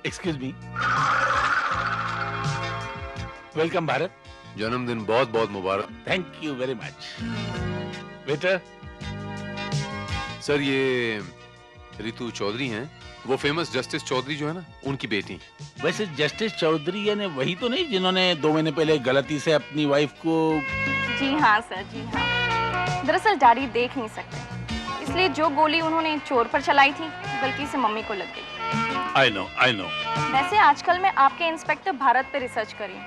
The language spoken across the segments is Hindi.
Excuse me. वेलकम भारत। जन्मदिन बहुत बहुत मुबारक। Thank you very much. Waiter. Sir ये रितु चौधरी हैं, वो फेमस जस्टिस चौधरी जो है ना, उनकी बेटी। वैसे जस्टिस चौधरी यानी वही तो नहीं जिन्होंने 2 महीने पहले गलती से अपनी वाइफ को? जी हाँ सर, जी हाँ। दरअसल डैडी देख नहीं सकते, इसलिए जो गोली उन्होंने चोर पर चलाई थी गलती से मम्मी को लग गई। I know. वैसे आजकल मैं आपके इंस्पेक्टर भारत पे रिसर्च कर रही हूँ,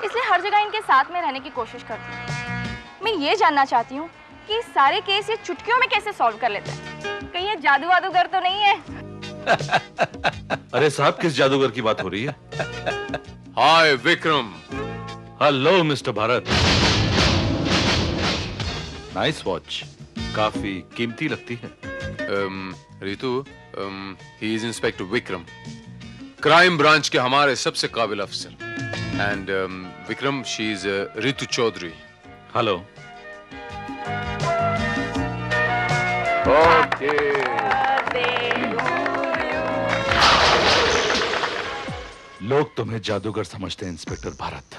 इसलिए हर जगह इनके साथ में रहने की कोशिश करती हूँ। मैं ये जानना चाहती हूँ कि सारे केस ये चुटकियों में कैसे सॉल्व कर लेते हैं। कहीं ये जादू वादूगर तो नहीं है? अरे साहब, किस जादूगर की बात हो रही है? Hi Vikram. Hello mister Bharat. Nice watch, काफी कीमती लगती है। Ritu, he is inspector Vikram, crime branch के हमारे सबसे काबिल अफसर। And Vikram, she is Ritu Chaudhary. Hello. Okay. लोग तुम्हें जादूगर समझते हैं इंस्पेक्टर भारत,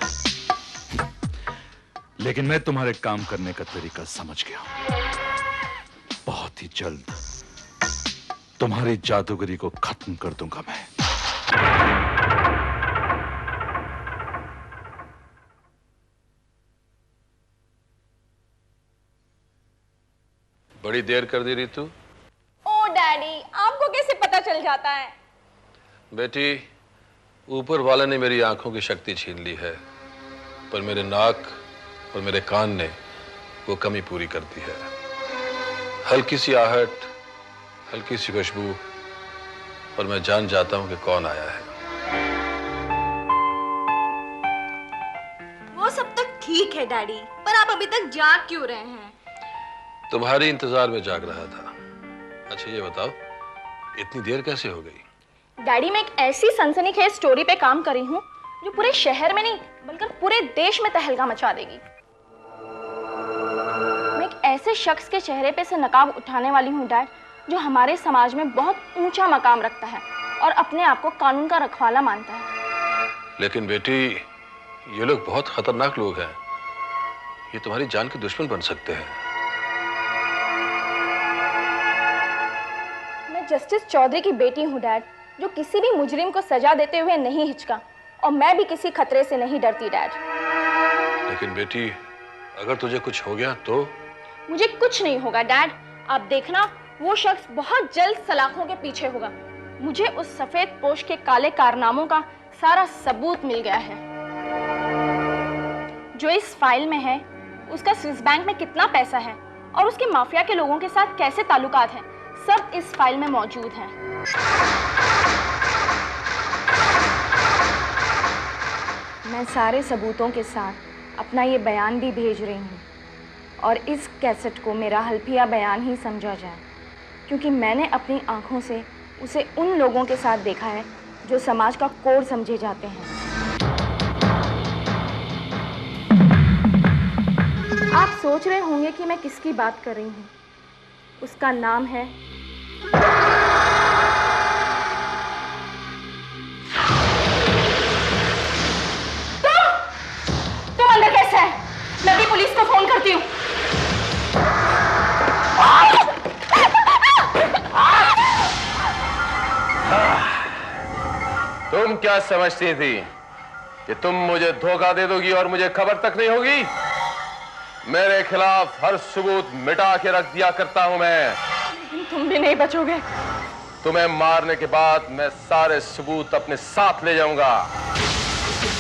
लेकिन मैं तुम्हारे काम करने का तरीका समझ गया हूं। बहुत ही जल्द तुम्हारी जादूगरी को खत्म कर दूंगा मैं। बड़ी देर कर दी रितु। ओ डैडी, आपको कैसे पता चल जाता है? बेटी, ऊपर वाला ने मेरी आंखों की शक्ति छीन ली है, पर मेरे नाक और मेरे कान ने वो कमी पूरी कर दी है। हल्की सी आहट, हल्की सी खुशबू, और मैं जान जाता हूं कि कौन आया है। वो सब तक ठीक है डैडी, पर आप अभी तक जाग क्यों रहे हैं? तुम्हारी इंतजार में जाग रहा था। अच्छा ये बताओ, इतनी देर कैसे हो गई? डैडी, मैं एक ऐसी सनसनीखेज स्टोरी पे काम कर रही हूँ जो पूरे शहर में नहीं बल्कि पूरे देश में तहलका मचा देगी। मैं एक ऐसे शख्स के चेहरे पे से नकाब उठाने वाली हूँ डैड, जो हमारे समाज में बहुत ऊंचा मकाम रखता है और अपने आप को कानून का रखवाला मानता है। लेकिन बेटी, ये लोग बहुत खतरनाक लोग हैं, ये तुम्हारी जान के दुश्मन बन सकते हैं। मैं जस्टिस चौधरी की बेटी हूँ डैड, जो किसी भी मुजरिम को सजा देते हुए नहीं हिचका, और मैं भी किसी खतरे से नहीं डरती डैड। लेकिन बेटी, अगर तुझे कुछ हो गया तो? मुझे कुछ नहीं होगा डैड, आप देखना, वो शख्स बहुत जल्द सलाखों के पीछे होगा। मुझे उस सफेद पोश के काले कारनामों का सारा सबूत मिल गया है। जो इस फाइल में है, उसका स्विस बैंक में कितना पैसा है और उसके माफिया के लोगों के साथ कैसे ताल्लुकात हैं, सब इस फाइल में मौजूद हैं। मैं सारे सबूतों के साथ अपना ये बयान भी भेज रही हूँ, और इस कैसेट को मेरा हल्फिया बयान ही समझा जाए, क्योंकि मैंने अपनी आंखों से उसे उन लोगों के साथ देखा है जो समाज का कोर समझे जाते हैं। आप सोच रहे होंगे कि मैं किसकी बात कर रही हूँ। उसका नाम है तुम अंदर कैसे है? मैं भी पुलिस को फोन करती हूँ। तुम क्या समझती थी कि तुम मुझे धोखा दे दोगी और मुझे खबर तक नहीं होगी? मेरे खिलाफ हर सबूत मिटा के रख दिया करता हूं मैं। लेकिन तुम भी नहीं बचोगे। तुम्हें मारने के बाद मैं सारे सबूत अपने साथ ले जाऊंगा।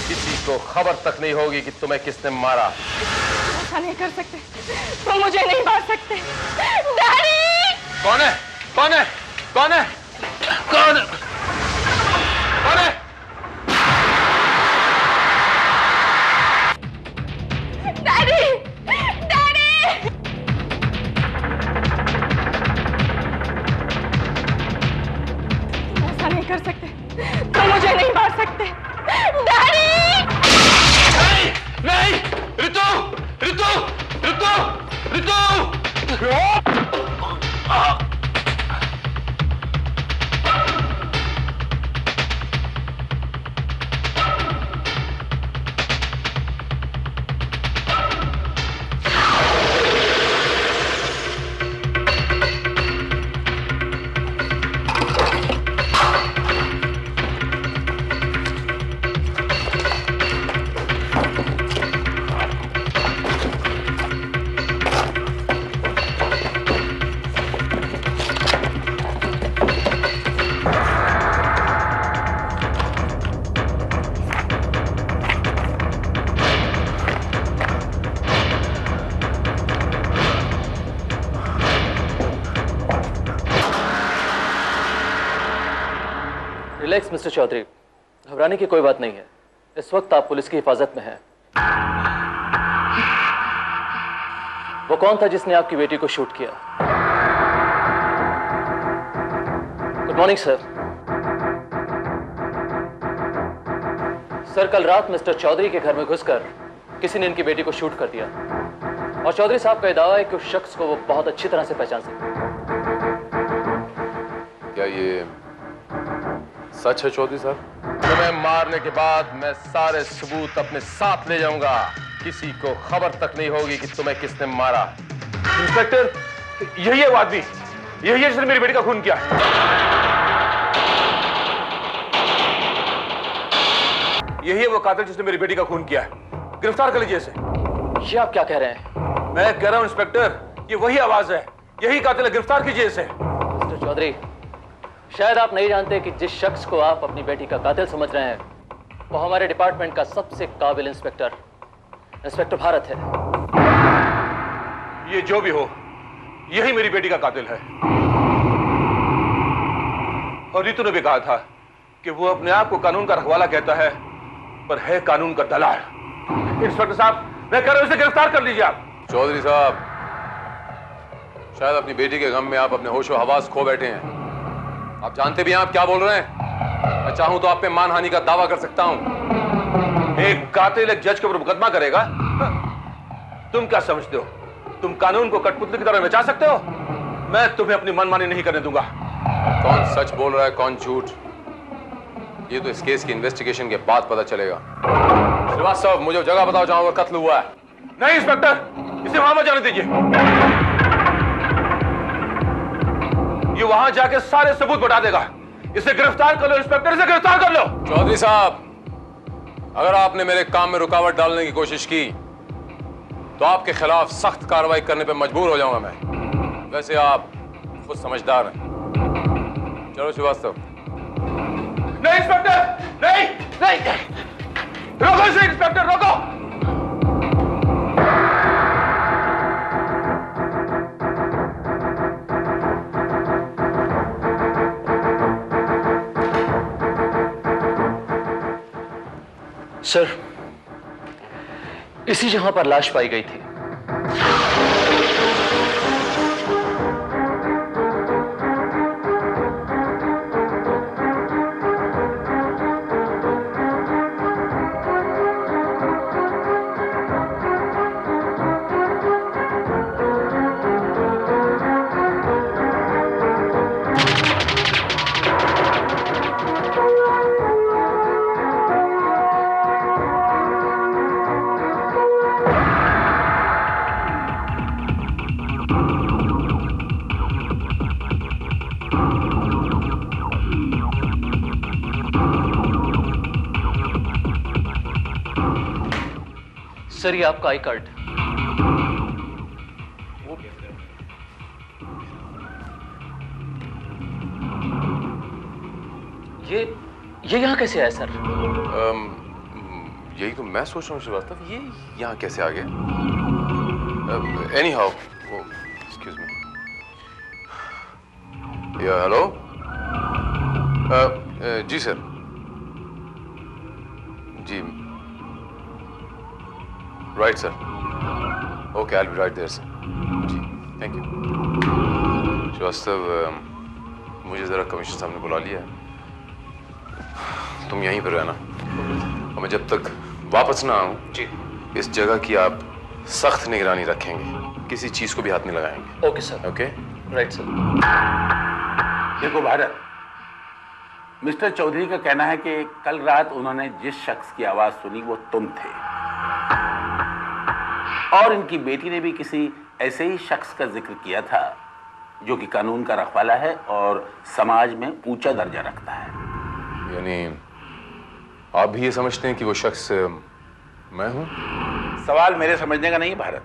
किसी को खबर तक नहीं होगी कि तुम्हें किसने मारा। ऐसा नहीं कर सकते, तुम मुझे नहीं मार सकते। डैडी! कौन है? कौन है? कौन है? कौन है? कौन है? डैडी! डैडी! तुम ऐसा नहीं कर सकते, तुम मुझे नहीं मार सकते। डैडी! नहीं! नहीं! रितु! रितु! रितु! रितु! रिलैक्स मिस्टर चौधरी, घबराने की कोई बात नहीं है। इस वक्त आप पुलिस की हिफाजत में हैं। वो कौन था जिसने आपकी बेटी को शूट किया? Good morning sir. सर, कल रात मिस्टर चौधरी के घर में घुसकर किसी ने इनकी बेटी को शूट कर दिया और चौधरी साहब का दावा है कि उस शख्स को वो बहुत अच्छी तरह से पहचान सकते। क्या ये सच है चौधरी साहब? तुम्हें मारने के बाद मैं सारे सबूत अपने साथ ले जाऊंगा। किसी को खबर तक नहीं होगी कि तुम्हें किसने मारा। इंस्पेक्टर, यही है वो आदमी, यही है जिसने मेरी बेटी का खून किया। यही है वो कातिल जिसने मेरी बेटी का खून किया है। गिरफ्तार कर लीजिए इसे। ये आप क्या कह रहे हैं? मैं कह रहा हूं इंस्पेक्टर, ये वही आवाज है, यही कातिल है, गिरफ्तार कीजिए इसे। मिस्टर चौधरी, शायद आप नहीं जानते कि जिस शख्स को आप अपनी बेटी का कातिल समझ रहे हैं वो हमारे डिपार्टमेंट का सबसे काबिल इंस्पेक्टर भारत है। ये जो भी हो, यही मेरी बेटी का कातिल है। और रितु ने भी कहा था कि वो अपने आप को कानून का रखवाला कहता है, पर है कानून का दलाल। इंस्पेक्टर साहब, मैं कह रहा हूं इसे गिरफ्तार कर लीजिए आप। चौधरी साहब, शायद अपनी बेटी के गम में आप अपने होशो हवास खो बैठे हैं। आप जानते भी हैं आप क्या बोल रहे हैं? मैं चाहूं तो आप पे मानहानि का दावा कर सकता हूं। एक कातिल एक जज के ऊपर मुकदमा करेगा? तुम क्या समझते हो? तुम कानून को कठपुतली की तरह नचा सकते हो? मैं तुम्हें अपनी मनमानी नहीं करने दूंगा। कौन सच बोल रहा है, कौन झूठ, ये तो इस केस की इन्वेस्टिगेशन के बाद पता चलेगा। श्रीवास्तव, मुझे जगह बताओ जहां वो कत्ल हुआ है। नहीं इंस्पेक्टर, इसे वहां मत जाने दीजिए। ये वहां जाके सारे सबूत बता देगा। इसे गिरफ्तार कर लो इंस्पेक्टर, इसे गिरफ्तार कर लो। चौधरी साहब, अगर आपने मेरे काम में रुकावट डालने की कोशिश की तो आपके खिलाफ सख्त कार्रवाई करने पर मजबूर हो जाऊंगा मैं। वैसे आप खुद समझदार हैं। चलो श्रीवास्तव। नहीं इंस्पेक्टर, नहीं नहीं, रोको इसे इंस्पेक्टर, रोको। सर, इसी जगह पर लाश पाई गई थी। सर, ये आपका आई कार्ड। ये यहाँ कैसे आया सर? यही तो मैं सोच रहा हूँ श्रीवास्तव, ये यहाँ कैसे आ गया? Anyhow, excuse me. Yeah hello, जी सर, जी right sir, okay I will be right there sir. जी थैंक यू। श्रीवास्तव, मुझे ज़रा कमिश्नर साहब ने बुला लिया है, तुम यहीं पर रहना और मैं जब तक वापस ना आऊं जी इस जगह की आप सख्त निगरानी रखेंगे, किसी चीज़ को भी हाथ नहीं लगाएंगे। Okay sir. Okay right sir. देखो भारत, मिस्टर चौधरी का कहना है कि कल रात उन्होंने जिस शख्स की आवाज सुनी वो तुम थे और इनकी बेटी ने भी किसी ऐसे ही शख्स का जिक्र किया था जो कि कानून का रखवाला है और समाज में ऊंचा दर्जा रखता है। यानी आप भी ये समझते हैं कि वो शख्स मैं हूं? सवाल मेरे समझने का नहीं भारत,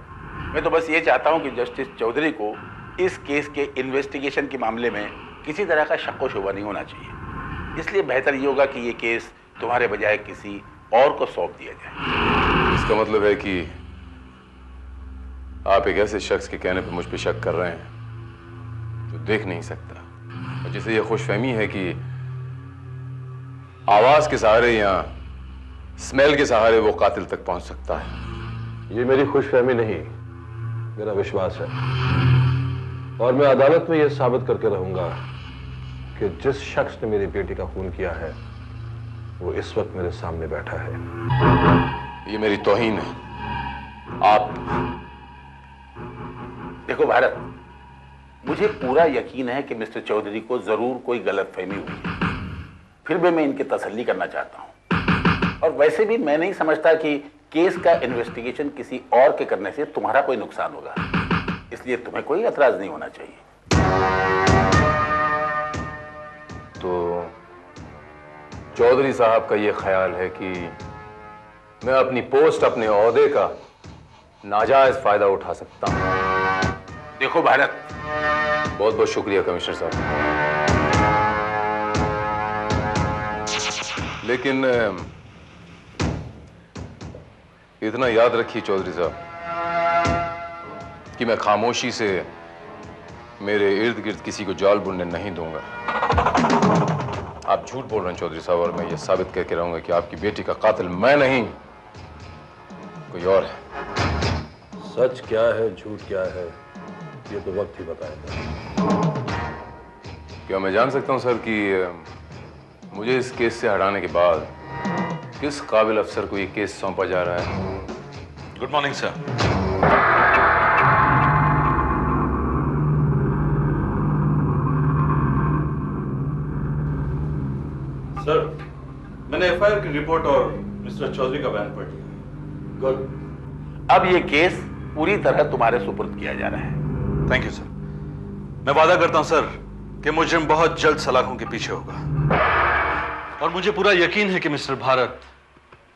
मैं तो बस ये चाहता हूं कि जस्टिस चौधरी को इस केस के इन्वेस्टिगेशन के मामले में किसी तरह का शक व शुबा नहीं होना चाहिए। इसलिए बेहतर ये होगा कि ये केस तुम्हारे बजाय किसी और को सौंप दिया जाए। इसका मतलब है कि आप एक ऐसे शख्स के कहने पर मुझ पर शक कर रहे हैं जो देख नहीं सकता और जिसे ये खुशफहमी है कि आवाज के सहारे या स्मेल के सहारे वो कातिल तक पहुंच सकता है। ये मेरी खुशफहमी नहीं, मेरा विश्वास है। और मैं अदालत में यह साबित करके रहूंगा कि जिस शख्स ने मेरी बेटी का खून किया है वो इस वक्त मेरे सामने बैठा है। ये मेरी तौहीन है। आप देखो भारत, मुझे पूरा यकीन है कि मिस्टर चौधरी को जरूर कोई गलतफहमी हुई है, फिर भी मैं इनकी तसल्ली करना चाहता हूं। और वैसे भी मैं नहीं समझता कि केस का इन्वेस्टिगेशन किसी और के करने से तुम्हारा कोई नुकसान होगा, इसलिए तुम्हें कोई एतराज नहीं होना चाहिए। तो चौधरी साहब का यह ख्याल है कि मैं अपनी पोस्ट, अपने ओहदे का नाजायज फायदा उठा सकता हूं। देखो भारत, बहुत बहुत शुक्रिया कमिश्नर साहब, लेकिन इतना याद रखिए चौधरी साहब कि मैं खामोशी से मेरे इर्द गिर्द किसी को जाल बुनने नहीं दूंगा। आप झूठ बोल रहे हैं चौधरी साहब, और मैं ये साबित करके रहूंगा कि आपकी बेटी का कातिल मैं नहीं कोई और है। सच क्या है, झूठ क्या है, ये तो वक्त ही बताएगा। क्या मैं जान सकता हूं सर कि मुझे इस केस से हटाने के बाद किस काबिल अफसर को ये केस सौंपा जा रहा है? Good morning sir. सर, मैंने एफआईआर की रिपोर्ट और मिस्टर चौधरी का बयान पढ़ लिया। गुड। अब ये केस पूरी तरह तुम्हारे सुपुर्द किया जा रहा है। Thank you sir. मैं वादा करता हूं सर कि मुजरिम बहुत जल्द सलाखों के पीछे होगा, और मुझे पूरा यकीन है कि मिस्टर भारत,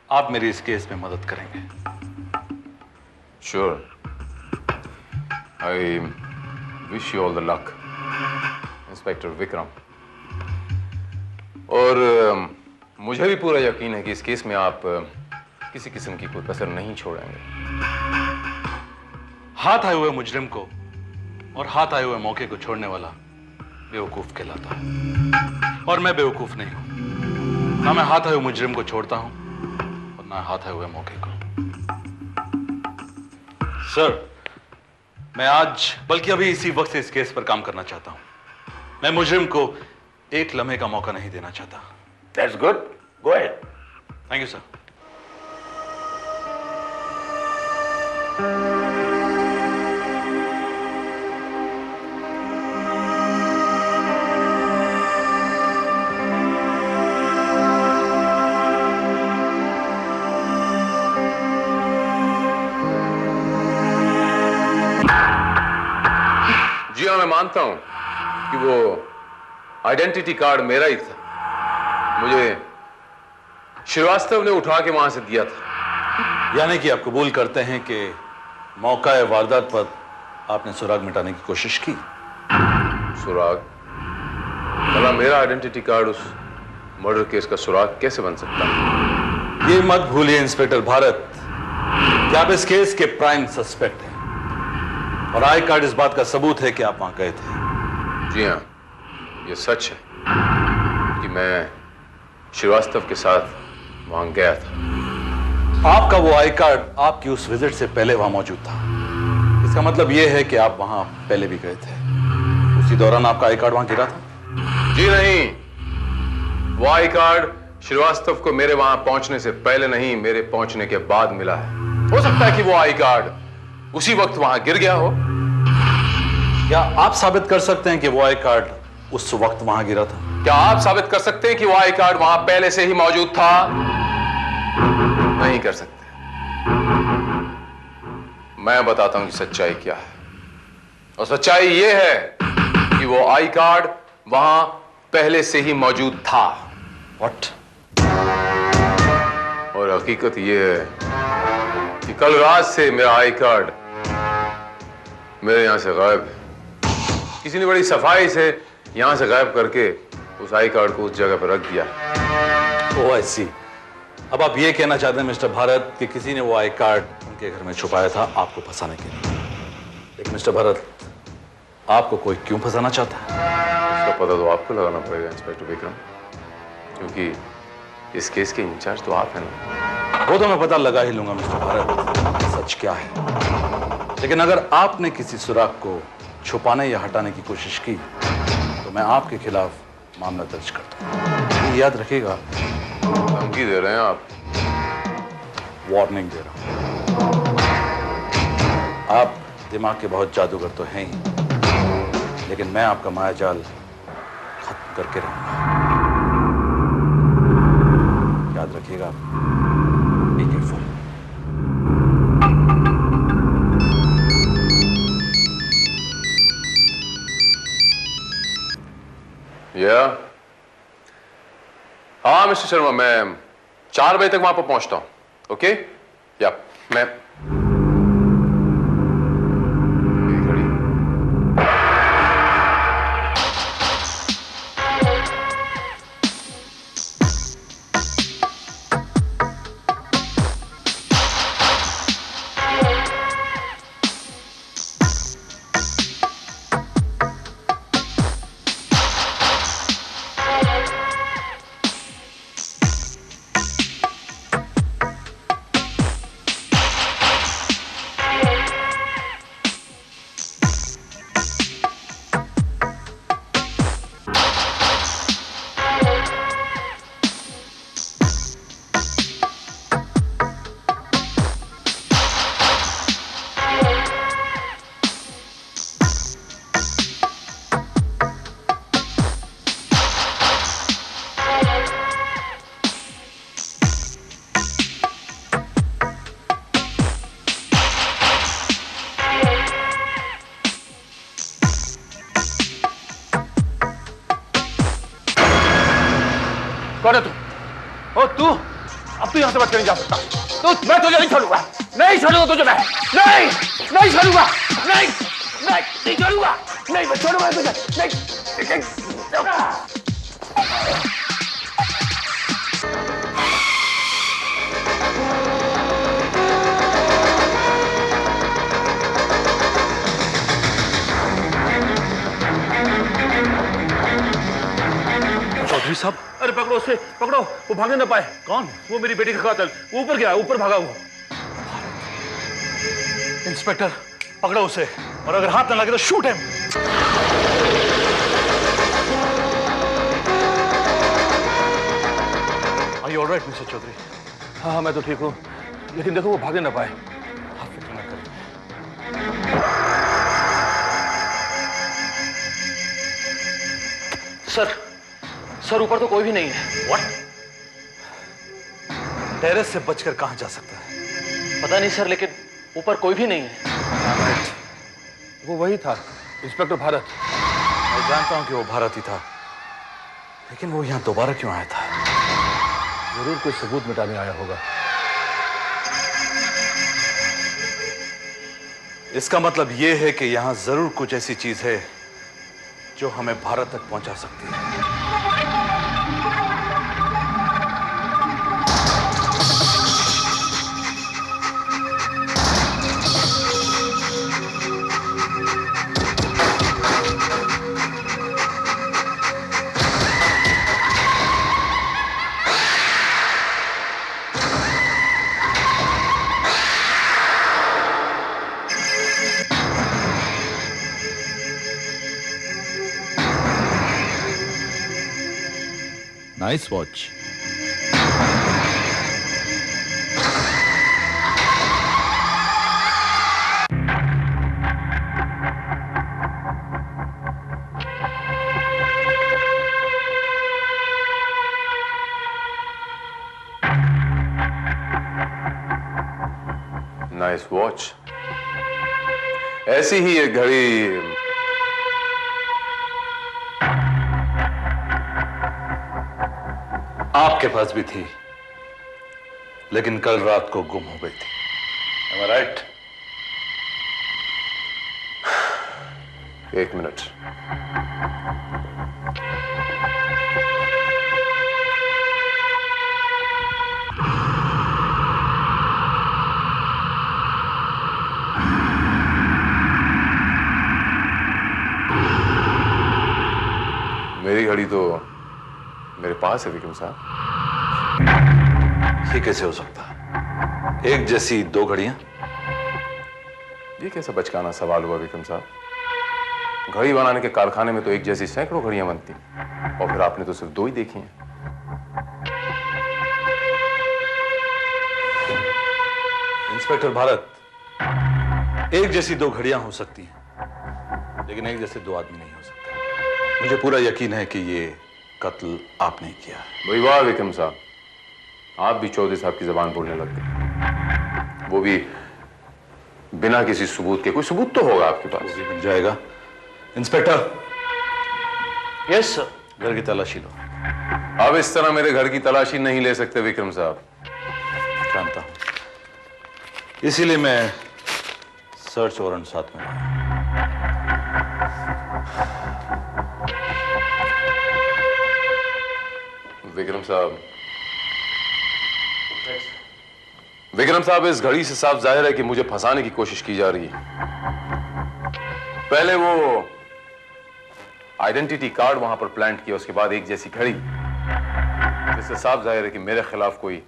आप मेरी इस केस में मदद करेंगे। Sure, I wish you all the luck inspector Vikram. और मुझे भी पूरा यकीन है कि इस केस में आप किसी किस्म की कोई कसर नहीं छोड़ेंगे। हाथ आए हुए मुजरिम को और हाथ आए हुए मौके को छोड़ने वाला बेवकूफ कहलाता है, और मैं बेवकूफ नहीं हूं। ना मैं हाथ आए हुए मुजरिम को छोड़ता हूं और ना हाथ आए हुए मौके को। सर, मैं आज बल्कि अभी इसी वक्त से इस केस पर काम करना चाहता हूं। मैं मुजरिम को एक लम्हे का मौका नहीं देना चाहता। That's good, go ahead. Thank you sir. जी हाँ, मैं मानता हूं कि वो आइडेंटिटी कार्ड मेरा ही था। मुझे श्रीवास्तव ने उठा के वहां से दिया था। यानी कि आप कबूल करते हैं कि मौका वारदात पर आपने सुराग मिटाने की कोशिश की? सुराग? भला मेरा आइडेंटिटी कार्ड उस मर्डर केस का सुराग कैसे बन सकता है? ये मत भूलिए इंस्पेक्टर भारत कि आप इस केस के प्राइम सस्पेक्ट हैं, और आई कार्ड इस बात का सबूत है कि आप वहां गए थे। जी हाँ, ये सच है कि मैं श्रीवास्तव के साथ वहां गया था। आपका वो आई कार्ड आपकी उस विजिट से पहले वहां मौजूद था। इसका मतलब यह है कि आप वहां पहले भी गए थे। उसी दौरान आपका आई कार्ड वहां गिरा था? जी नहीं, वो आई कार्ड श्रीवास्तव को मेरे वहां पहुंचने से पहले नहीं, मेरे पहुंचने के बाद मिला है। हो सकता है कि वो आई कार्ड उसी वक्त वहां गिर गया हो। क्या आप साबित कर सकते हैं कि वो आई कार्ड उस वक्त वहां गिरा था? क्या आप साबित कर सकते हैं कि वो आई कार्ड वहां पहले से ही मौजूद था? नहीं कर सकते। मैं बताता हूं कि सच्चाई क्या है, और सच्चाई यह है कि वो आई कार्ड वहां पहले से ही मौजूद था। व्हाट? और हकीकत यह है कि कल रात से मेरा आई कार्ड मेरे यहां से गायब है। किसी ने बड़ी सफाई से यहां से गायब करके उस आई कार्ड को उस जगह पर रख दिया। ओह आई सी। अब आप ये कहना चाहते हैं मिस्टर भारत कि किसी ने वो आई कार्ड उनके घर में छुपाया था आपको फंसाने के लिए। लेकिन मिस्टर भारत, आपको कोई क्यों फंसाना चाहता है? इसका पता तो आपको लगाना पड़ेगा इंस्पेक्टर विक्रम, क्योंकि इस केस के इंचार्ज तो आप हैं ना? वो तो मैं पता लगा ही लूंगा मिस्टर भारत, सच क्या है। लेकिन अगर आपने किसी सुराग को छुपाने या हटाने की कोशिश की तो मैं आपके खिलाफ मामला दर्ज करता हूँ। ये याद रखिएगा। धमकी दे रहे हैं आप? वार्निंग दे रहा हूं। आप दिमाग के बहुत जादूगर तो हैं ही, लेकिन मैं आपका मायाजाल खत्म करके रहूंगा। याद रखिएगा। Be careful. या हाँ मिस्टर शर्मा, मैं 4 बजे तक वहां पर पहुंचता हूं। ओके? या मैं घड़ी। कौन है तू? ओ तू, अब तू यहां से बच कर नहीं जा सकता। तू, मैं तुझे नहीं छोड़ूंगा, नहीं छोड़ूंगा तुझे मैं, नहीं, नहीं छोड़ूंगा, नहीं, नहीं, नहीं छोड़ूंगा, नहीं, मैं छोड़ूंगा तुझे, नहीं, चौधरी साहब। अरे पकड़ो उसे, पकड़ो, वो भागने ना पाए। कौन? वो मेरी बेटी का कातिल, वो ऊपर गया, ऊपर भागा वो। इंस्पेक्टर, पकड़ो उसे, और अगर हाथ न लगे तो shoot him. Are you all right, mister Chaudhary? हाँ हाँ, मैं तो ठीक हूँ, लेकिन देखो वो भागने ना पाए। आप फिक्र न करिए। सर ऊपर तो कोई भी नहीं है। What? टेरेस से बचकर कहां जा सकता है? पता नहीं सर, लेकिन ऊपर कोई भी नहीं है। वो वही था, इंस्पेक्टर भारत। मैं जानता हूं कि वो भारत ही था, लेकिन वो यहां दोबारा क्यों आया था? जरूर कोई सबूत मिटाने आया होगा। इसका मतलब यह है कि यहां जरूर कुछ ऐसी चीज है जो हमें भारत तक पहुंचा सकती है। Nice watch. Nice watch. ऐसी ही एक घड़ी आपके पास भी थी, लेकिन कल रात को गुम हो गई थी। Am I right? एक मिनट। मेरी घड़ी तो मेरे पास है विक्रम साहब। ये कैसे हो सकता? एक जैसी दो घड़ियां? ये कैसा बचकाना सवाल हुआ विक्रम साहब? घड़ी बनाने के कारखाने में तो एक जैसी सैकड़ों घड़ियां बनती और फिर आपने तो सिर्फ दो ही देखी हैं। इंस्पेक्टर भारत, एक जैसी दो घड़ियां हो सकती हैं, लेकिन एक जैसे दो आदमी नहीं हो सकते। मुझे पूरा यकीन है कि ये कत्ल आपने किया। वही वाह विक्रम साहब, आप भी चौधरी साहब की जबान बोलने लग गए, वो भी बिना किसी सबूत के। कोई सबूत तो होगा आपके पास। वो भी मिल जाएगा। इंस्पेक्टर। Yes sir. घर की तलाशी लो। अब इस तरह मेरे घर की तलाशी नहीं ले सकते विक्रम साहब। जानता हूं, इसीलिए मैं सर्च वारंट साथ में लाया। विक्रम साहब, इस घड़ी से साफ जाहिर है कि मुझे फंसाने की कोशिश की जा रही है। पहले वो आइडेंटिटी कार्ड वहां पर प्लांट किया, उसके बाद एक जैसी घड़ी, जिससे साफ जाहिर है कि मेरे खिलाफ कोई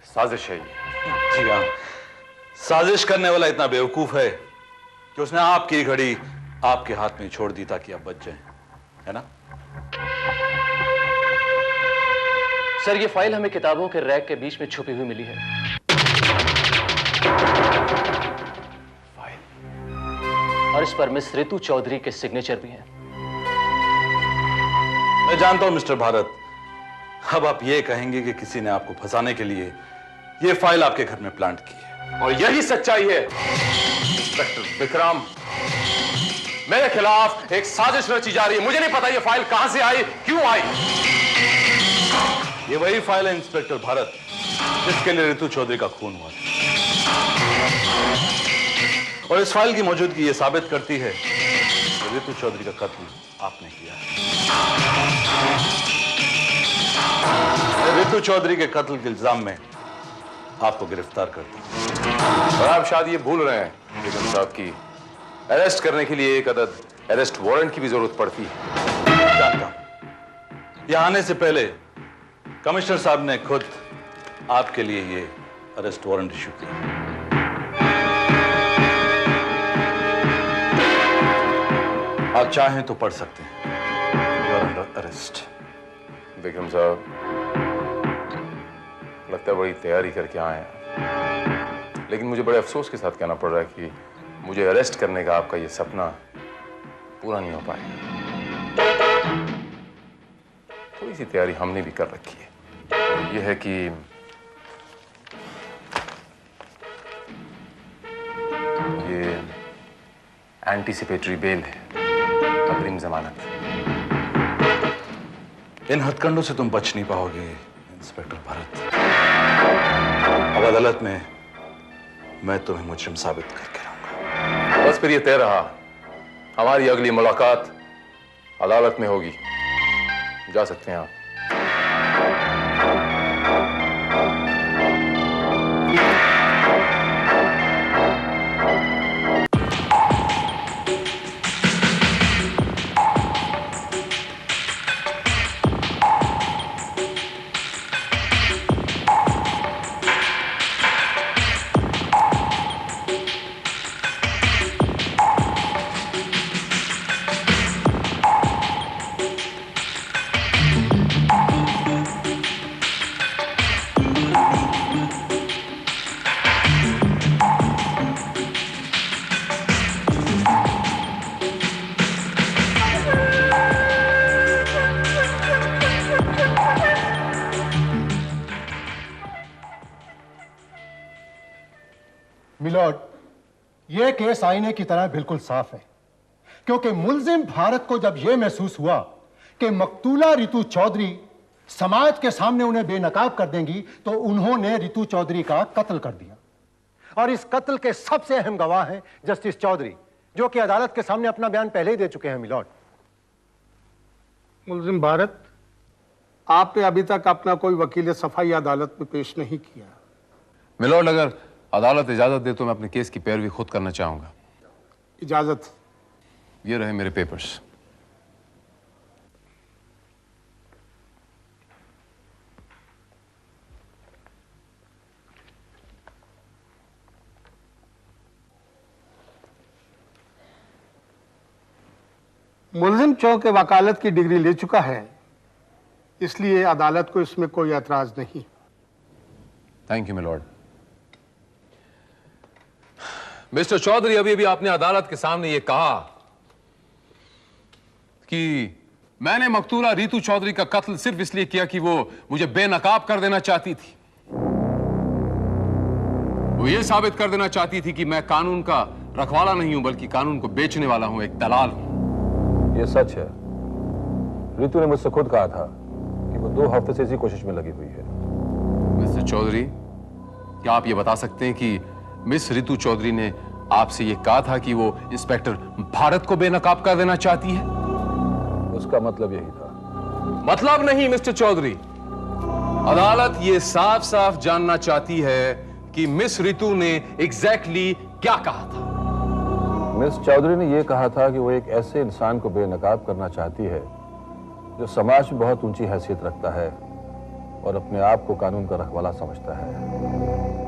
साजिश है। जी हाँ, साजिश करने वाला इतना बेवकूफ है कि उसने आपकी घड़ी आपके हाथ में छोड़ दी ताकि आप बच जाएं, है ना? सर, ये फाइल हमें किताबों के रैक के बीच में छुपी हुई मिली है। और इस पर मिस रितु चौधरी के सिग्नेचर भी हैं। मैं जानता हूं मिस्टर भारत, अब आप ये कहेंगे कि किसी ने आपको फंसाने के लिए ये फाइल आपके घर में प्लांट की है। और यही सच्चाई है इंस्पेक्टर विक्रम। मेरे खिलाफ एक साजिश रची जा रही है। मुझे नहीं पता ये फाइल कहां से आई, क्यों आई। ये वही फाइल है इंस्पेक्टर भारत जिसके लिए रितु चौधरी का खून हुआ था। और इस फाइल की मौजूदगी ये साबित करती है कि रितु चौधरी का कत्ल आपने किया है। रितु चौधरी के कत्ल के इल्जाम में आपको गिरफ्तार कर दिया। और आप शायद ये भूल रहे हैं विक्रम साहब की अरेस्ट करने के लिए एक अदद अरेस्ट वारंट की भी जरूरत पड़ती है। जानता हूं, यहां आने से पहले कमिश्नर साहब ने खुद आपके लिए ये अरेस्ट वारंट इशू किया। आप चाहें तो पढ़ सकते हैं। You are under arrest. Vikram साहब, लगता है बड़ी तैयारी करके आए हैं, लेकिन मुझे बड़े अफसोस के साथ कहना पड़ रहा है कि मुझे अरेस्ट करने का आपका ये सपना पूरा नहीं हो पाएगा। थोड़ी सी तैयारी हमने भी कर रखी है। ये है कि ये एंटीसिपेटरी बेल है, अग्रिम जमानत। इन हथकंडों से तुम बच नहीं पाओगे इंस्पेक्टर भारत। अब अदालत में मैं तुम्हें मुजरिम साबित करके रहूंगा। बस फिर ये तय रहा, हमारी अगली मुलाकात अदालत में होगी। जा सकते हैं आप। मिलॉर्ड, यह केस आईने की तरह बिल्कुल साफ है, क्योंकि मुल्जिम भारत को जब यह महसूस हुआ कि मकतूला रितु चौधरी समाज के सामने उन्हें बेनकाब कर देंगी, तो उन्होंने रितु चौधरी का कत्ल कर दिया। और इस कत्ल के सबसे अहम गवाह हैं जस्टिस चौधरी, जो कि अदालत के सामने अपना बयान पहले ही दे चुके हैं। मिलॉर्ड, मुल्जिम भारत, आपने अभी तक अपना कोई वकील सफाई अदालत में पेश नहीं किया। मिलॉर्ड, अगर अदालत इजाजत दे तो मैं अपने केस की पैरवी खुद करना चाहूंगा। इजाजत। ये रहे मेरे पेपर्स। मुलजिम चौक वकालत की डिग्री ले चुका है, इसलिए अदालत को इसमें कोई एतराज नहीं। Thank you milord. Mister Chaudhary, अभी अभी आपने अदालत के सामने यह कहा कि मैंने मकतूला रीतू चौधरी का कत्ल सिर्फ इसलिए किया कि वो मुझे बेनकाब कर देना चाहती थी। वो ये साबित कर देना चाहती थी कि मैं कानून का रखवाला नहीं हूं, बल्कि कानून को बेचने वाला हूं, एक दलाल हूं। ये सच है। रीतू ने मुझसे खुद कहा था कि वो 2 हफ्ते से इसी कोशिश में लगी हुई है। मिस्टर चौधरी, क्या आप ये बता सकते हैं कि मिस रीतू चौधरी ने आपसे ये कहा था कि वो इंस्पेक्टर भारत को बेनकाब कर देना चाहती है? उसका मतलब यही था। मतलब नहीं मिस्टर चौधरी, अदालत ये साफ साफ जानना चाहती है कि मिस रीतू ने एग्जैक्टली क्या कहा था। मिस चौधरी ने यह कहा था कि वो एक ऐसे इंसान को बेनकाब करना चाहती है जो समाज में बहुत ऊंची हैसियत रखता है और अपने आप को कानून का रखवाला समझता है।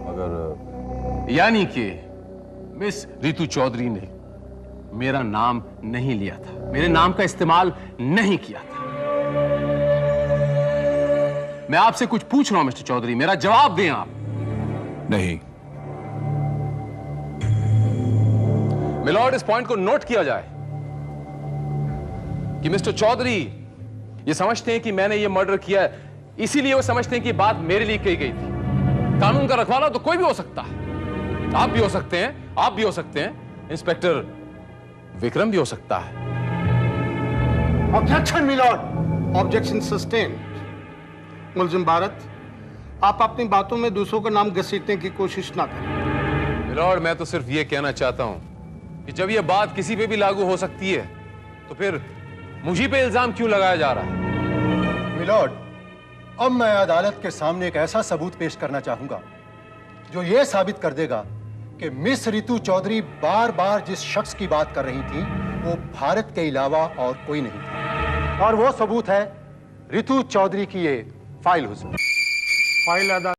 मगर यानी कि मिस रीतू चौधरी ने मेरा नाम नहीं लिया था, मेरे नाम का इस्तेमाल नहीं किया था। मैं आपसे कुछ पूछ रहा हूं मिस्टर चौधरी, मेरा जवाब दें आप। नहीं। मिलॉर्ड, इस पॉइंट को नोट किया जाए कि मिस्टर चौधरी ये समझते हैं कि मैंने ये मर्डर किया है, इसीलिए वो समझते हैं कि बात मेरे लिए कही गई थी। कानून का रखवाला तो कोई भी हो सकता है, आप भी हो सकते हैं, आप भी हो सकते हैं, इंस्पेक्टर विक्रम भी हो सकता है। Objection milord. Objection sustained. मुलजिम भारत, आप अपनी बातों में दूसरों का नाम घसीटने की कोशिश ना करें। मिलॉर्ड, मैं तो सिर्फ ये कहना चाहता हूं कि जब ये बात किसी पे भी लागू हो सकती है तो फिर मुझी पे इल्जाम क्यों लगाया जा रहा है? मिलॉर्ड, अब मैं अदालत के सामने एक ऐसा सबूत पेश करना चाहूंगा जो यह साबित कर देगा कि मिस रीतू चौधरी बार बार जिस शख्स की बात कर रही थी वो भारत के अलावा और कोई नहीं था, और वो सबूत है रीतू चौधरी की ये फाइल। हुजूर, फाइल अदालत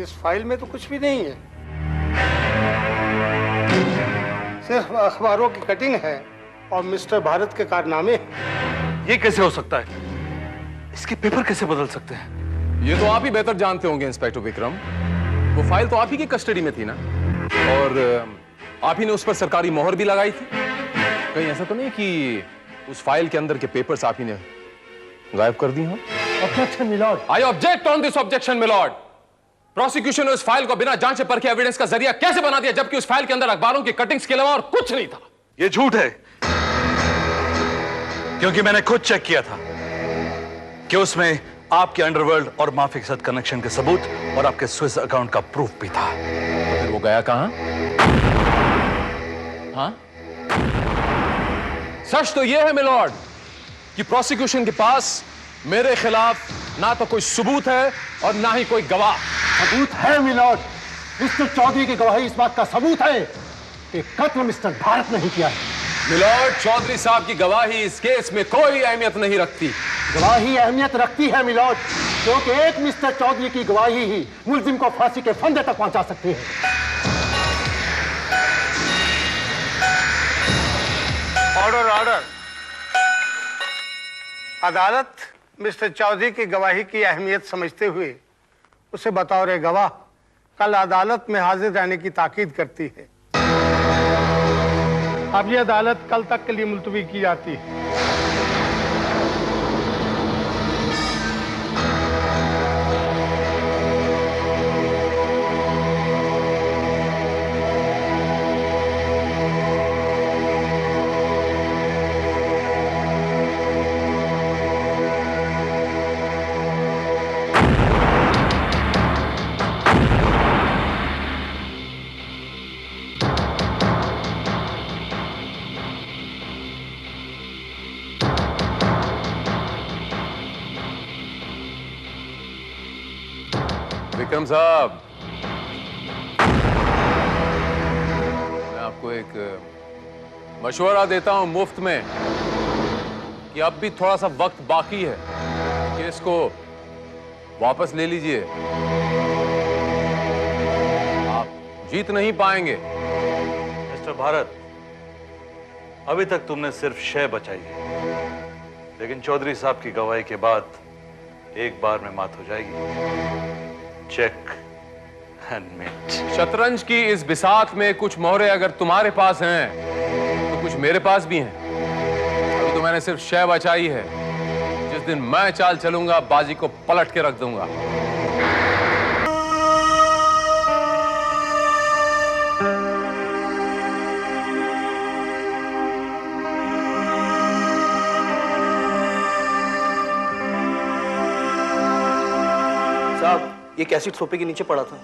इस फाइल में तो कुछ भी नहीं है, सिर्फ अखबारों की कटिंग है और मिस्टर भारत के कारनामे। ये कैसे हो सकता है? इसके पेपर कैसे बदल सकते हैं? ये तो आप ही बेहतर जानते होंगे इंस्पेक्टर विक्रम। वो फाइल तो आप ही की कस्टडी में थी ना, और आप ही ने उस पर सरकारी मोहर भी लगाई थी। कहीं ऐसा तो नहीं कि उस फाइल के अंदर के पेपर्स आप ही ने गायब कर दी हो? Objection milord. I object on this objection milord. Prosecution ने उस फाइल को बिना जांचे परखे एविडेंस का जरिया कैसे बना दिया, जबकि उस फाइल के अंदर अखबारों की कटिंग्स के अलावा और कुछ नहीं था? ये झूठ है, क्योंकि मैंने खुद चेक किया था कि उसमें आपके अंडरवर्ल्ड और माफी के साथ कनेक्शन के सबूत और आपके स्विस अकाउंट का प्रूफ भी था। तो फिर वो गया कहां? हाँ? सच तो यह है मिलॉर्ड कि प्रोसिक्यूशन के पास मेरे खिलाफ ना तो कोई सबूत है और ना ही कोई गवाह। सबूत है मिलॉर्ड। मिस्टर चौधरी की गवाही इस बात का सबूत है कि कत्ल मिस्टर भारत ने ही किया है। मिलॉर्ड, चौधरी साहब की गवाही इस केस में कोई अहमियत नहीं रखती। गवाही अहमियत रखती है मिलॉर्ड, क्योंकि एक मिस्टर चौधरी की गवाही ही मुलजिम को फांसी के फंदे तक पहुंचा सकती है। Order order. अदालत मिस्टर चौधरी की गवाही की अहमियत समझते हुए उसे बतौर गवाह कल अदालत में हाजिर रहने की ताकीद करती है। अब यह अदालत कल तक के लिए मुलतवी की जाती है। विक्रम साहब, मैं आपको एक मशवरा देता हूं मुफ्त में कि अब भी थोड़ा सा वक्त बाकी है, केस को वापस ले लीजिए। आप जीत नहीं पाएंगे। मिस्टर भारत, अभी तक तुमने सिर्फ शय बचाई है, लेकिन चौधरी साहब की गवाही के बाद एक बार में मात हो जाएगी। Check and mate. शतरंज की इस बिसात में कुछ मोहरे अगर तुम्हारे पास हैं तो कुछ मेरे पास भी हैं। अभी तो मैंने सिर्फ शय बचाई है, जिस दिन मैं चाल चलूंगा बाजी को पलट के रख दूंगा। साहब, ये कैसेट सोफे के नीचे पड़ा था।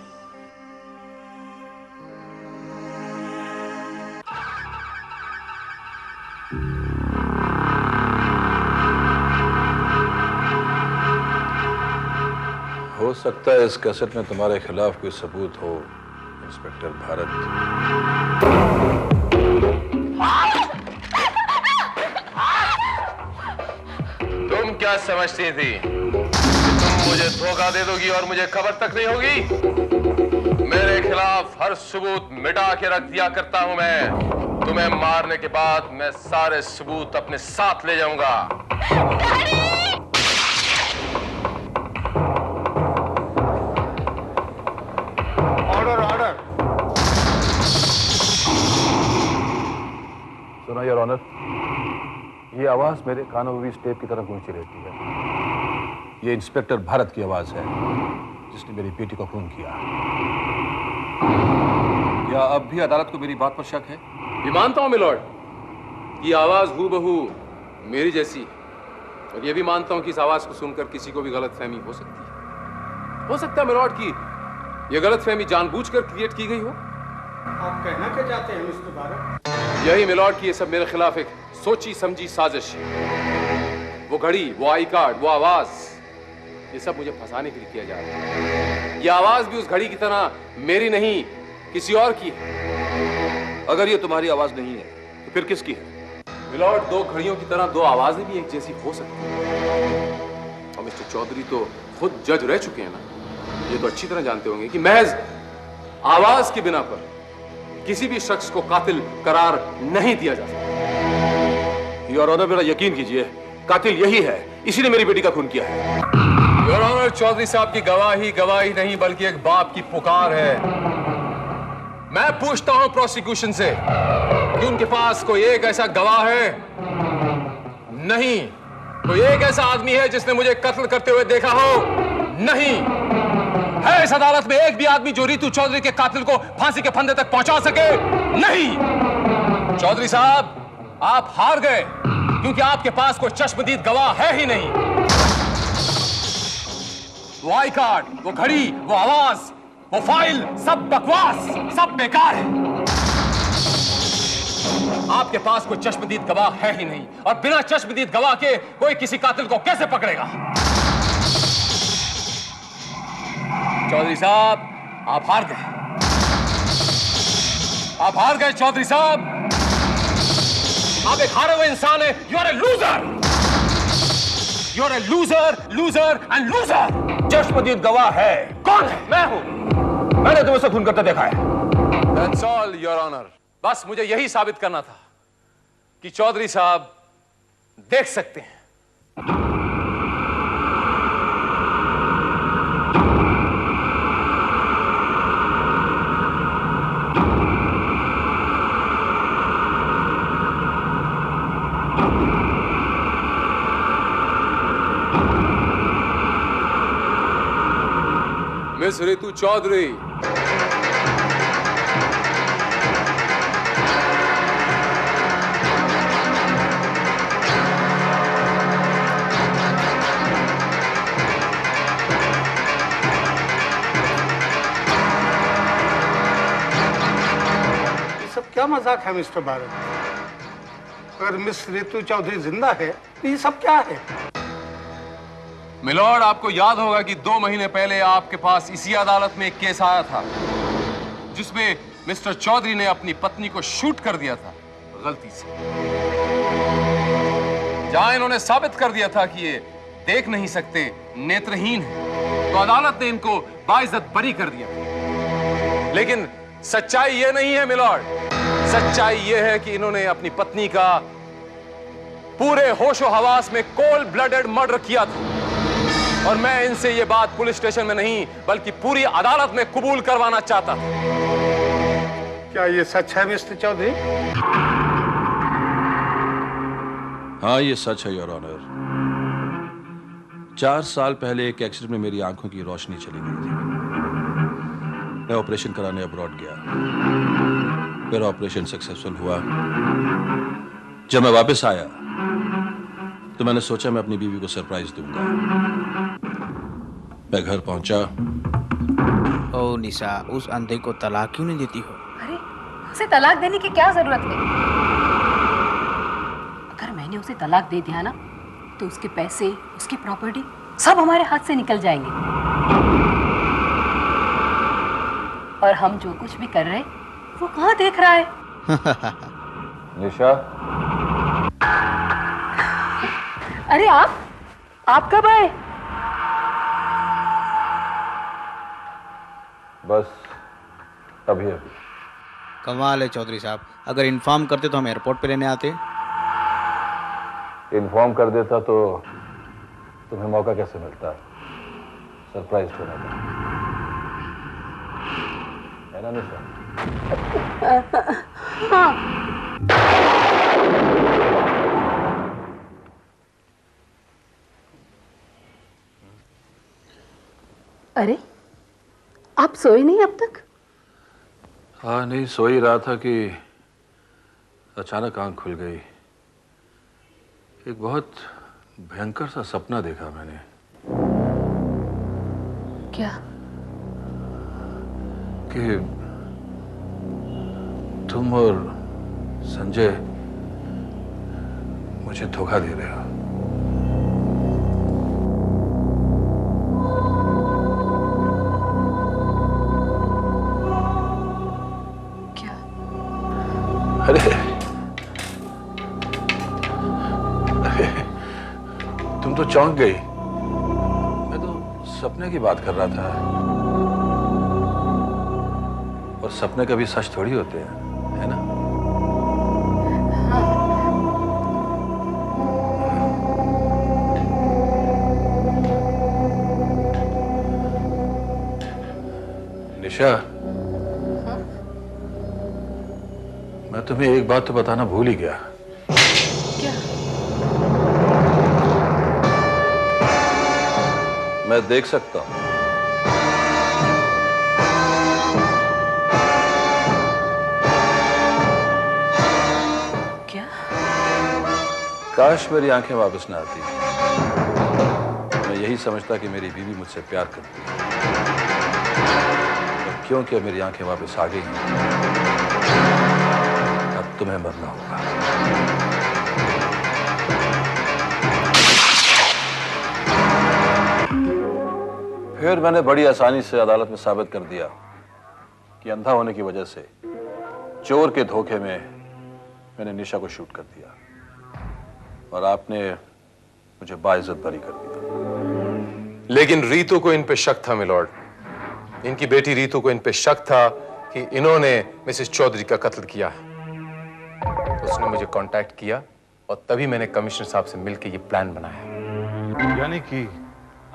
हो सकता है इस कैसेट में तुम्हारे खिलाफ कोई सबूत हो, इंस्पेक्टर भारत। तुम क्या समझती थी तुम मुझे धोखा दे दोगी और मुझे खबर तक नहीं होगी? मेरे खिलाफ हर सबूत मिटा के रख दिया करता हूं मैं। तुम्हें मारने के बाद मैं सारे सबूत अपने साथ ले जाऊंगा। Order order. सुनो योर ऑनर, ये आवाज मेरे कानों में भी इस टेप की तरह गूंजती रहती है। ये इंस्पेक्टर भारत की आवाज है, जिसने मेरी बेटी को खून किया। क्या अब भी अदालत को मेरी बात पर शक है? ये मानता हूं मिलॉर्ड, ये आवाज हूबहू मेरी जैसी, और ये भी मानता हूं कि इस आवाज को सुनकर किसी को भी गलतफहमी हो सकती है। हो सकता है मिलॉर्ड की ये गलतफहमी जानबूझकर क्रिएट की गई हो। आप कहना क्या चाहते हैं मिस्टर भारत? यही मिलॉर्ड की ये सब मेरे खिलाफ एक सोची समझी साजिश है। वो घड़ी, वो आई कार्ड, वो आवाज, ये सब मुझे फंसाने के लिए किया जा रहा है। ये आवाज भी उस घड़ी की तरह मेरी नहीं, किसी और की है। अगर ये तुम्हारी आवाज नहीं है तो फिर किसकी है? मिलॉर्ड, दो घड़ियों की तरह दो आवाजें भी एक जैसी हो सकती हैं। और मिस्टर चौधरी तो खुद जज रह चुके हैं ना, ये तो अच्छी तरह जानते होंगे कि महज आवाज की बिना पर किसी भी शख्स को कातिल करार नहीं दिया जा सकता। योर ऑनर, मेरा यकीन कीजिए, कातिल यही है, इसी ने मेरी बेटी का खून किया है। योर ऑनर, चौधरी साहब की गवाही गवाही नहीं बल्कि एक बाप की पुकार है। मैं पूछता हूं प्रोसिक्यूशन से कि उनके पास कोई एक ऐसा गवाह है? नहीं। कोई एक ऐसा आदमी है जिसने मुझे कत्ल करते हुए देखा हो? नहीं। है इस अदालत में एक भी आदमी जो रितु चौधरी के कातिल को फांसी के फंदे तक पहुंचा सके? नहीं। चौधरी साहब, आप हार गए क्योंकि आपके पास कोई चश्मदीद गवाह है ही नहीं। वो आई कार्ड, वो घड़ी, वो आवाज, वो फाइल, सब बकवास, सब बेकार है। आपके पास कोई चश्मदीद गवाह है ही नहीं, और बिना चश्मदीद गवाह के कोई किसी कातिल को कैसे पकड़ेगा? चौधरी साहब, आप हार गए। आप हार गए चौधरी साहब। आप एक हारे हुए इंसान है। You are a loser. You are a loser, loser and loser. चश्मदीद गवाह है। कौन है? मैं हूं। मैंने तुम्हें से खून करते देखा है। That's all, Your Honor. बस मुझे यही साबित करना था कि चौधरी साहब देख सकते हैं। मिस रितु चौधरी, क्या मजाक है मिस्टर भारत? अगर मिस रितु चौधरी जिंदा है तो ये सब क्या है? मिलॉर्ड, आपको याद होगा कि 2 महीने पहले आपके पास इसी अदालत में एक केस आया था जिसमें मिस्टर चौधरी ने अपनी पत्नी को शूट कर दिया था गलती से, जहां इन्होंने साबित कर दिया था कि ये देख नहीं सकते, नेत्रहीन है, तो अदालत ने इनको बाइज्जत बरी कर दिया। लेकिन सच्चाई ये नहीं है मिलॉर्ड, सच्चाई ये है कि इन्होंने अपनी पत्नी का पूरे होशो हवास में कोल्ड ब्लडेड मर्डर किया था, और मैं इनसे ये बात पुलिस स्टेशन में नहीं बल्कि पूरी अदालत में कबूल करवाना चाहता था। क्या ये सच है मिस्टर चौधरी? हाँ, ये सच है योर ऑनर। 4 साल पहले एक एक्सीडेंट में मेरी आंखों की रोशनी चली गई थी। मैं ऑपरेशन कराने अब्रॉड गया। मेरा ऑपरेशन सक्सेसफुल हुआ। जब मैं वापस आया तो मैंने सोचा मैं अपनी बीवी को सरप्राइज दूंगा। मैं घर पहुंचा। ओ निशा, उस अंधे को तलाक क्यों नहीं देती हो? अरे, उसे तलाक देने की क्या जरूरत है? अगर मैंने उसे तलाक दे दिया ना तो उसके पैसे, उसकी प्रॉपर्टी सब हमारे हाथ से निकल जाएंगे, और हम जो कुछ भी कर रहे वो कहाँ देख रहा है? निशा, अरे आप कब आए? बस अभी अभी। कमाल है चौधरी साहब, अगर इन्फॉर्म करते तो हम एयरपोर्ट पे लेने आते। इन्फॉर्म कर देता तो तुम्हें मौका कैसे मिलता सरप्राइज होने का, है ना निशा? हाँ। अरे, आप सोए नहीं अब तक? हाँ, नहीं, सो ही रहा था कि अचानक आंख खुल गई। एक बहुत भयंकर सा सपना देखा मैंने। क्या? कि तुम और संजय मुझे धोखा दे रहे हो। क्या? अरे तुम तो चौंक गई। मैं तो सपने की बात कर रहा था, और सपने कभी सच थोड़ी होते हैं, है ना? निशा, मैं तुम्हें एक बात तो बताना भूल ही गया। क्या? मैं देख सकता हूं। क्या? काश मेरी आंखें वापस ना आती। मैं यही समझता कि मेरी बीवी मुझसे प्यार करती है, और क्योंकि अब मेरी आंखें वापस आ गई हैं, अब तुम्हें मरना होगा। फिर मैंने बड़ी आसानी से अदालत में साबित कर दिया कि अंधा होने की वजह से चोर के धोखे में मैंने निशा को शूट कर दिया, और आपने मुझे बाइज्जत बरी कर दिया। लेकिन रीतू को इन पे शक था मिलॉर्ड। इनकी बेटी रीतू को इन पे शक था कि इन्होंने मिसेस चौधरी का कत्ल किया है। उसने मुझे कांटेक्ट किया, और तभी मैंने कमिश्नर साहब से मिलकर ये प्लान बनाया। यानी कि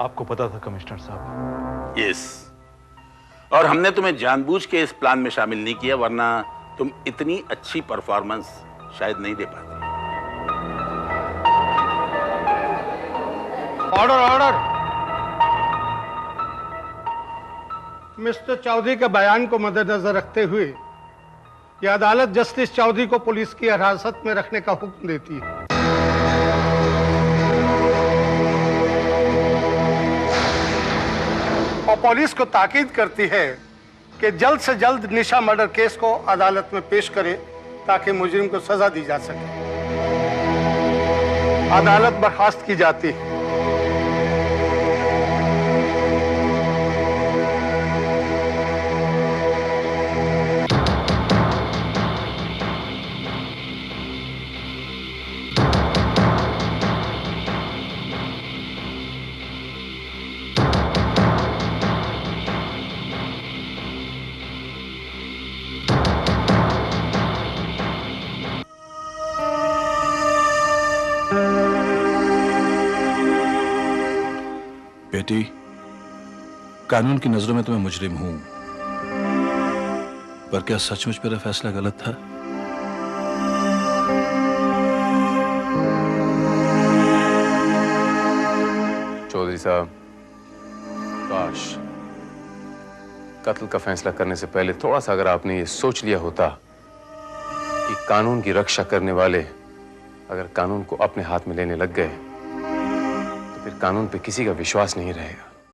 आपको पता था कमिश्नर साहब? यस, और हमने तुम्हें जानबूझ के इस प्लान में शामिल नहीं किया, वरना तुम इतनी अच्छी परफॉर्मेंस शायद नहीं दे पाते। Order order. मिस्टर चौधरी के बयान को मद्देनजर रखते हुए यह अदालत जस्टिस चौधरी को पुलिस की हिरासत में रखने का हुक्म देती है। और पुलिस को ताकीद करती है कि जल्द से जल्द निशा मर्डर केस को अदालत में पेश करे ताकि मुजरिम को सजा दी जा सके। अदालत बर्खास्त की जाती है। बेटी, कानून की नजरों में तो मैं मुजरिम हूं, पर क्या सचमुच मेरा फैसला गलत था? चौधरी साहब, काश कत्ल का फैसला करने से पहले थोड़ा सा अगर आपने ये सोच लिया होता कि कानून की रक्षा करने वाले अगर कानून को अपने हाथ में लेने लग गए तो फिर कानून पे किसी का विश्वास नहीं रहेगा।